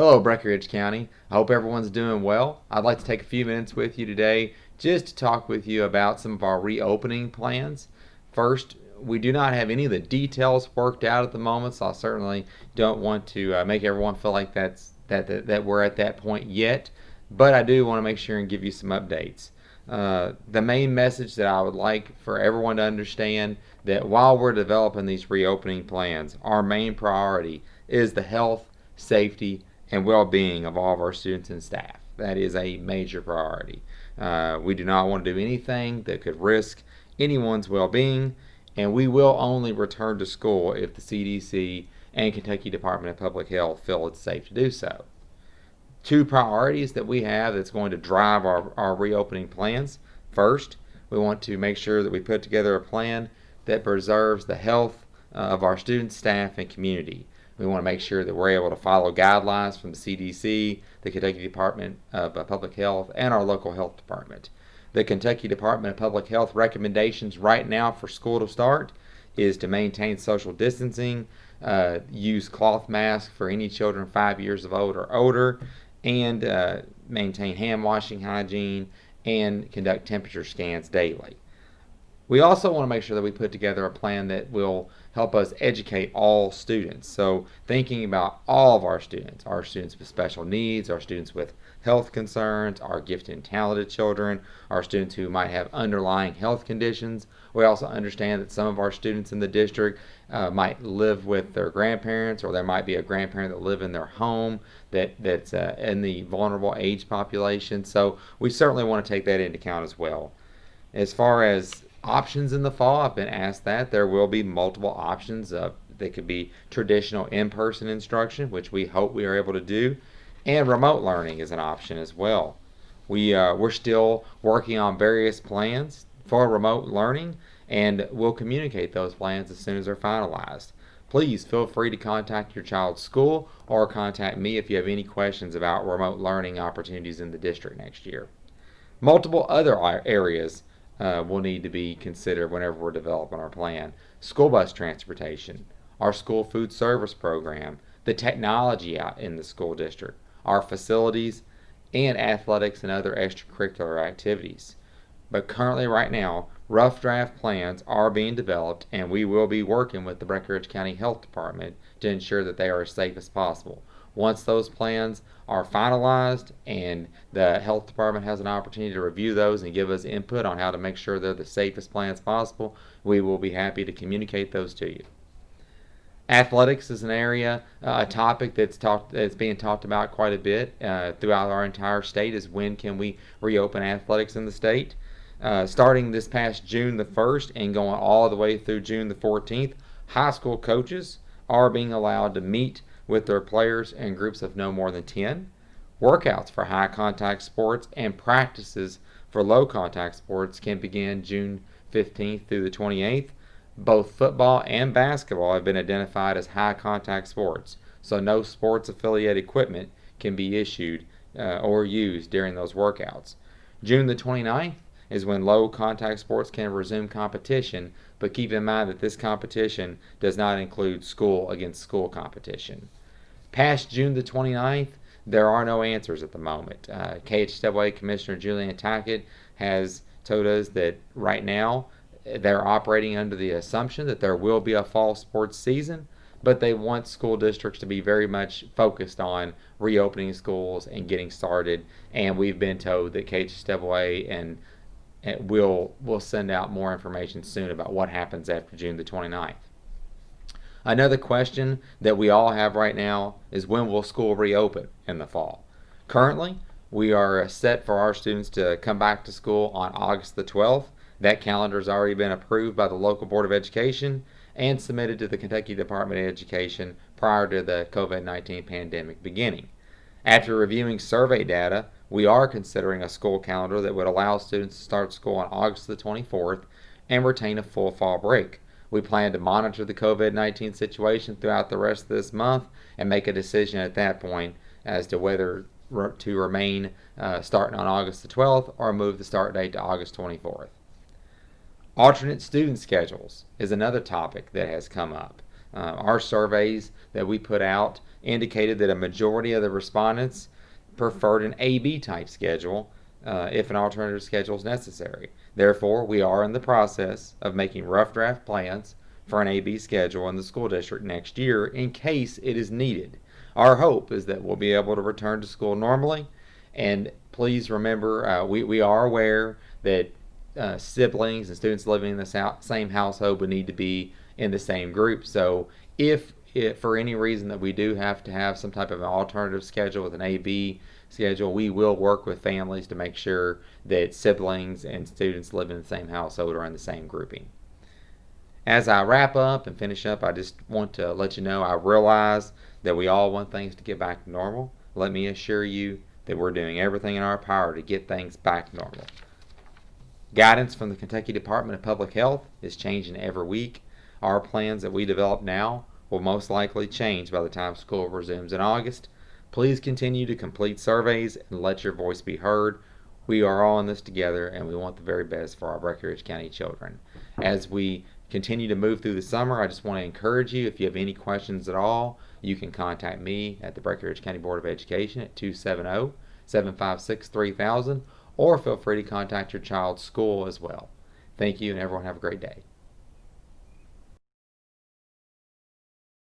Hello, Breckinridge County. I hope everyone's doing well. I'd like to take a few minutes with you today just to talk with you about some of our reopening plans. First, we do not have any of the details worked out at the moment, so I certainly don't want to make everyone feel like that we're at that point yet. But I do want to make sure and give you some updates. The main message that I would like for everyone to understand that while we're developing these reopening plans, our main priority is the health, safety, and well-being of all of our students and staff. That is a major priority. We do not want to do anything that could risk anyone's well-being, and we will only return to school if the CDC and Kentucky Department of Public Health feel it's safe to do so. Two priorities that we have that's going to drive our reopening plans. First, we want to make sure that we put together a plan that preserves the health of our students, staff, and community. We want to make sure that we're able to follow guidelines from the CDC, the Kentucky Department of Public Health, and our local health department. The Kentucky Department of Public Health recommendations right now for school to start is to maintain social distancing, use cloth masks for any children 5 years of old or older, and maintain hand washing hygiene and conduct temperature scans daily. We also want to make sure that we put together a plan that will help us educate all students. So thinking about all of our students with special needs, our students with health concerns, our gifted and talented children, our students who might have underlying health conditions. We also understand that some of our students in the district might live with their grandparents, or there might be a grandparent that live in their home that's in the vulnerable age population. So we certainly want to take that into account as well. As far as options in the fall, I've been asked that. There will be multiple options. They could be traditional in-person instruction, which we hope we are able to do, and remote learning is an option as well. We're still working on various plans for remote learning, and we'll communicate those plans as soon as they're finalized. Please feel free to contact your child's school or contact me if you have any questions about remote learning opportunities in the district next year. Multiple other areas will need to be considered whenever we're developing our plan. School bus transportation, our school food service program, the technology out in the school district, our facilities, and athletics and other extracurricular activities. But currently, right now, rough draft plans are being developed, and we will be working with the Breckinridge County Health Department to ensure that they are as safe as possible. Once those plans are finalized and the health department has an opportunity to review those and give us input on how to make sure they're the safest plans possible, we will be happy to communicate those to you. Athletics is an area, a topic that's being talked about quite a bit throughout our entire state is when can we reopen athletics in the state. Starting this past June the 1st and going all the way through June the 14th, high school coaches are being allowed to meet with their players in groups of no more than 10. Workouts for high contact sports and practices for low contact sports can begin June 15th through the 28th. Both football and basketball have been identified as high contact sports, so no sports affiliated equipment can be issued or used during those workouts. June the 29th is when low contact sports can resume competition, but keep in mind that this competition does not include school against school competition. Past June the 29th, there are no answers at the moment. KHWA Commissioner Julian Tackett has told us that right now they're operating under the assumption that there will be a fall sports season, but they want school districts to be very much focused on reopening schools and getting started. And we've been told that KHWA and we'll send out more information soon about what happens after June the 29th. Another question that we all have right now is when will school reopen in the fall? Currently, we are set for our students to come back to school on August the 12th. That calendar has already been approved by the local Board of Education and submitted to the Kentucky Department of Education prior to the COVID-19 pandemic beginning. After reviewing survey data, we are considering a school calendar that would allow students to start school on August the 24th and retain a full fall break. We plan to monitor the COVID-19 situation throughout the rest of this month and make a decision at that point as to whether to remain starting on August the 12th or move the start date to August 24th. Alternate student schedules is another topic that has come up. Our surveys that we put out indicated that a majority of the respondents preferred an A-B type schedule if an alternative schedule is necessary. Therefore, we are in the process of making rough draft plans for an A-B schedule in the school district next year in case it is needed. Our hope is that we'll be able to return to school normally, and please remember, we are aware that siblings and students living in the same household would need to be in the same group. So if for any reason that we do have to have some type of an alternative schedule with an A-B schedule, we will work with families to make sure that siblings and students living in the same household are in the same grouping. As I wrap up and finish up, I just want to let you know I realize that we all want things to get back to normal. Let me assure you that we're doing everything in our power to get things back normal. Guidance from the Kentucky Department of Public Health is changing every week. Our plans that we develop now will most likely change by the time school resumes in August. Please continue to complete surveys and let your voice be heard. We are all in this together, and we want the very best for our Breckinridge County children. As we continue to move through the summer, I just want to encourage you, if you have any questions at all, you can contact me at the Breckinridge County Board of Education at 270-756-3000, or feel free to contact your child's school as well. Thank you, and everyone have a great day.